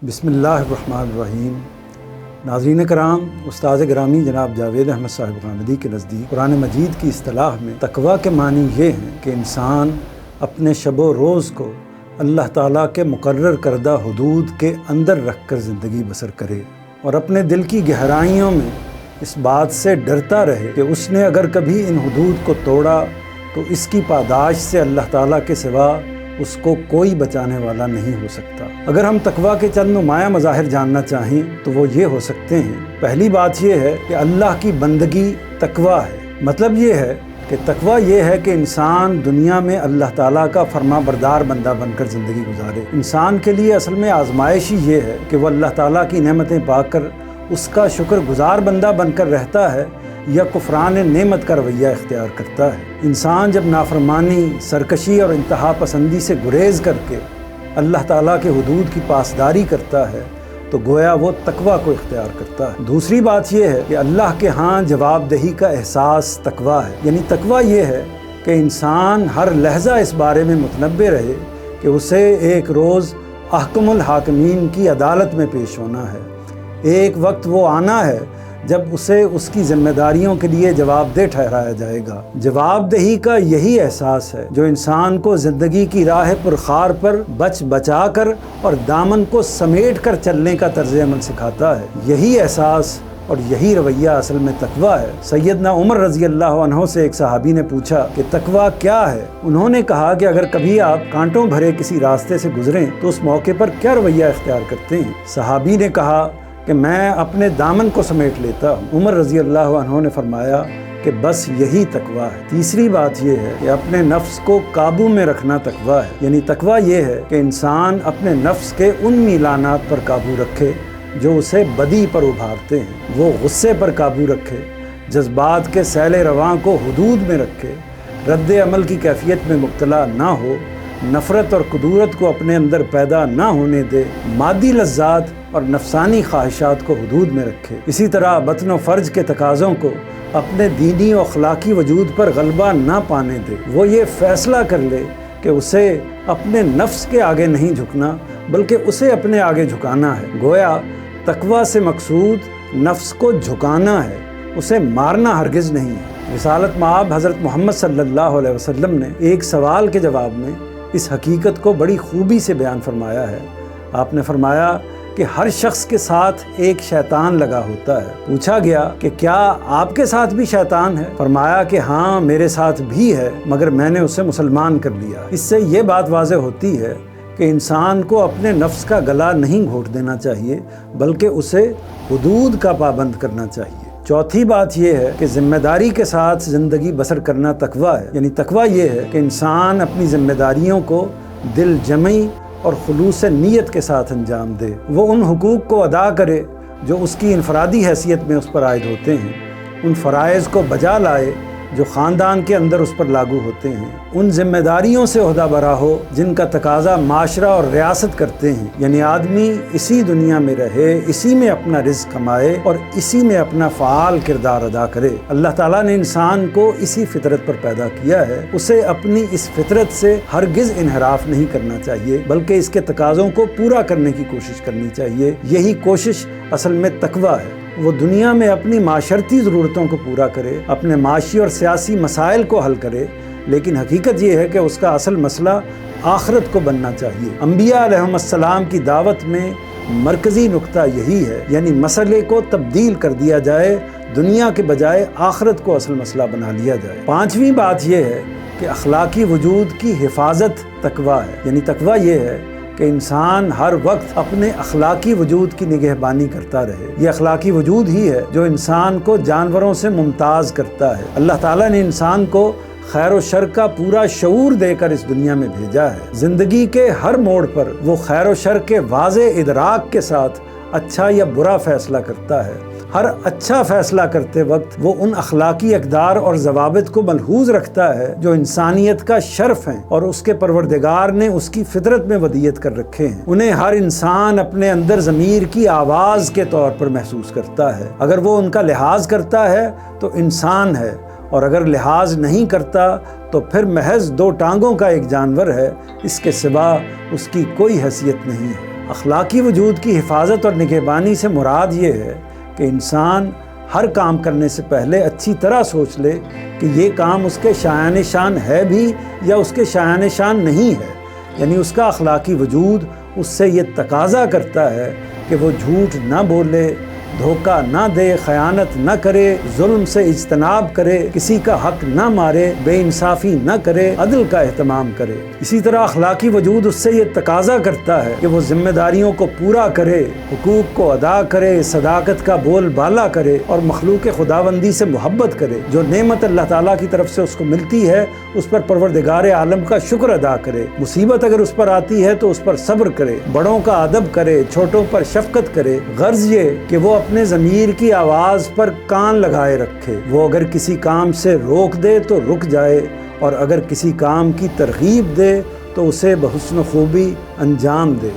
بسم اللہ الرحمن الرحیم۔ ناظرین کرام، استاد گرامی جناب جاوید احمد صاحب غامدی کے نزدیک قرآن مجید کی اصطلاح میں تقویٰ کے معنی یہ ہیں کہ انسان اپنے شب و روز کو اللہ تعالیٰ کے مقرر کردہ حدود کے اندر رکھ کر زندگی بسر کرے اور اپنے دل کی گہرائیوں میں اس بات سے ڈرتا رہے کہ اس نے اگر کبھی ان حدود کو توڑا تو اس کی پاداش سے اللہ تعالیٰ کے سوا اس کو کوئی بچانے والا نہیں ہو سکتا۔ اگر ہم تقویٰ کے چند نمایاں مظاہر جاننا چاہیں تو وہ یہ ہو سکتے ہیں۔ پہلی بات یہ ہے کہ اللہ کی بندگی تقویٰ ہے۔ مطلب یہ ہے کہ تقویٰ یہ ہے کہ انسان دنیا میں اللہ تعالیٰ کا فرما بردار بندہ بن کر زندگی گزارے۔ انسان کے لیے اصل میں آزمائش ہی یہ ہے کہ وہ اللہ تعالیٰ کی نعمتیں پا کر اس کا شکر گزار بندہ بن کر رہتا ہے یا کفران نعمت کا رویہ اختیار کرتا ہے۔ انسان جب نافرمانی، سرکشی اور انتہا پسندی سے گریز کر کے اللہ تعالیٰ کے حدود کی پاسداری کرتا ہے تو گویا وہ تقویٰ کو اختیار کرتا ہے۔ دوسری بات یہ ہے کہ اللہ کے ہاں جواب دہی کا احساس تقویٰ ہے، یعنی تقویٰ یہ ہے کہ انسان ہر لحظہ اس بارے میں متنبہ رہے کہ اسے ایک روز احکم الحاکمین کی عدالت میں پیش ہونا ہے۔ ایک وقت وہ آنا ہے جب اسے اس کی ذمہ داریوں کے لیے جواب دہ ٹھہرایا جائے گا۔ جواب دہی کا یہی احساس ہے جو انسان کو زندگی کی راہ پرخار پر بچا کر اور دامن کو سمیٹ کر چلنے کا طرز عمل سکھاتا ہے۔ یہی احساس اور یہی رویہ اصل میں تقویٰ ہے۔ سیدنا عمر رضی اللہ عنہ سے ایک صحابی نے پوچھا کہ تقویٰ کیا ہے؟ انہوں نے کہا کہ اگر کبھی آپ کانٹوں بھرے کسی راستے سے گزریں تو اس موقع پر کیا رویہ اختیار کرتے ہیں؟ صحابی نے کہا کہ میں اپنے دامن کو سمیٹ لیتا ہوں۔ عمر رضی اللہ عنہ نے فرمایا کہ بس یہی تقویٰ ہے۔ تیسری بات یہ ہے کہ اپنے نفس کو قابو میں رکھنا تقویٰ ہے، یعنی تقویٰ یہ ہے کہ انسان اپنے نفس کے ان میلانات پر قابو رکھے جو اسے بدی پر ابھارتے ہیں، وہ غصے پر قابو رکھے، جذبات کے سیل رواں کو حدود میں رکھے، رد عمل کی کیفیت میں مبتلا نہ ہو، نفرت اور کدورت کو اپنے اندر پیدا نہ ہونے دے، مادی لذات اور نفسانی خواہشات کو حدود میں رکھے۔ اسی طرح بطن و فرج کے تقاضوں کو اپنے دینی و اخلاقی وجود پر غلبہ نہ پانے دے۔ وہ یہ فیصلہ کر لے کہ اسے اپنے نفس کے آگے نہیں جھکنا بلکہ اسے اپنے آگے جھکانا ہے۔ گویا تقویٰ سے مقصود نفس کو جھکانا ہے، اسے مارنا ہرگز نہیں ہے۔ رسالت مآب حضرت محمد صلی اللہ علیہ وسلم نے ایک سوال کے جواب میں اس حقیقت کو بڑی خوبی سے بیان فرمایا ہے۔ آپ نے فرمایا کہ ہر شخص کے ساتھ ایک شیطان لگا ہوتا ہے۔ پوچھا گیا کہ کیا آپ کے ساتھ بھی شیطان ہے؟ فرمایا کہ ہاں میرے ساتھ بھی ہے، مگر میں نے اسے مسلمان کر لیا۔ اس سے یہ بات واضح ہوتی ہے کہ انسان کو اپنے نفس کا گلا نہیں گھونٹ دینا چاہیے بلکہ اسے حدود کا پابند کرنا چاہیے۔ چوتھی بات یہ ہے کہ ذمہ داری کے ساتھ زندگی بسر کرنا تقویٰ ہے، یعنی تقویٰ یہ ہے کہ انسان اپنی ذمہ داریوں کو دل جمعی اور خلوص نیت کے ساتھ انجام دے۔ وہ ان حقوق کو ادا کرے جو اس کی انفرادی حیثیت میں اس پر عائد ہوتے ہیں، ان فرائض کو بجا لائے جو خاندان کے اندر اس پر لاگو ہوتے ہیں، ان ذمہ داریوں سے عہدہ برا ہو جن کا تقاضا معاشرہ اور ریاست کرتے ہیں، یعنی آدمی اسی دنیا میں رہے، اسی میں اپنا رزق کمائے اور اسی میں اپنا فعال کردار ادا کرے۔ اللہ تعالیٰ نے انسان کو اسی فطرت پر پیدا کیا ہے، اسے اپنی اس فطرت سے ہرگز انحراف نہیں کرنا چاہیے بلکہ اس کے تقاضوں کو پورا کرنے کی کوشش کرنی چاہیے۔ یہی کوشش اصل میں تقویٰ ہے۔ وہ دنیا میں اپنی معاشرتی ضرورتوں کو پورا کرے، اپنے معاشی اور سیاسی مسائل کو حل کرے، لیکن حقیقت یہ ہے کہ اس کا اصل مسئلہ آخرت کو بننا چاہیے۔ انبیاء علیہم السلام کی دعوت میں مرکزی نقطہ یہی ہے، یعنی مسئلے کو تبدیل کر دیا جائے، دنیا کے بجائے آخرت کو اصل مسئلہ بنا لیا جائے۔ پانچویں بات یہ ہے کہ اخلاقی وجود کی حفاظت تقویٰ ہے، یعنی تقویٰ یہ ہے کہ انسان ہر وقت اپنے اخلاقی وجود کی نگہبانی کرتا رہے۔ یہ اخلاقی وجود ہی ہے جو انسان کو جانوروں سے ممتاز کرتا ہے۔ اللہ تعالیٰ نے انسان کو خیر و شر کا پورا شعور دے کر اس دنیا میں بھیجا ہے۔ زندگی کے ہر موڑ پر وہ خیر و شر کے واضح ادراک کے ساتھ اچھا یا برا فیصلہ کرتا ہے۔ ہر اچھا فیصلہ کرتے وقت وہ ان اخلاقی اقدار اور ضوابط کو ملحوظ رکھتا ہے جو انسانیت کا شرف ہیں اور اس کے پروردگار نے اس کی فطرت میں ودیت کر رکھے ہیں۔ انہیں ہر انسان اپنے اندر ضمیر کی آواز کے طور پر محسوس کرتا ہے۔ اگر وہ ان کا لحاظ کرتا ہے تو انسان ہے، اور اگر لحاظ نہیں کرتا تو پھر محض دو ٹانگوں کا ایک جانور ہے، اس کے سوا اس کی کوئی حیثیت نہیں ہے۔ اخلاقی وجود کی حفاظت اور نگہبانی سے مراد یہ ہے کہ انسان ہر کام کرنے سے پہلے اچھی طرح سوچ لے کہ یہ کام اس کے شایان شان ہے بھی یا اس کے شایان شان نہیں ہے، یعنی اس کا اخلاقی وجود اس سے یہ تقاضا کرتا ہے کہ وہ جھوٹ نہ بولے، دھوکہ نہ دے، خیانت نہ کرے، ظلم سے اجتناب کرے، کسی کا حق نہ مارے، بے انصافی نہ کرے، عدل کا اہتمام کرے۔ اسی طرح اخلاقی وجود اس سے یہ تقاضا کرتا ہے کہ وہ ذمہ داریوں کو پورا کرے، حقوق کو ادا کرے، صداقت کا بول بالا کرے اور مخلوق خداوندی سے محبت کرے۔ جو نعمت اللہ تعالیٰ کی طرف سے اس کو ملتی ہے اس پر پروردگار عالم کا شکر ادا کرے۔ مصیبت اگر اس پر آتی ہے تو اس پر صبر کرے، بڑوں کا ادب کرے، چھوٹوں پر شفقت کرے۔ غرض یہ کہ وہ اپنے ضمیر کی آواز پر کان لگائے رکھے۔ وہ اگر کسی کام سے روک دے تو رک جائے، اور اگر کسی کام کی ترغیب دے تو اسے بحسن خوبی انجام دے۔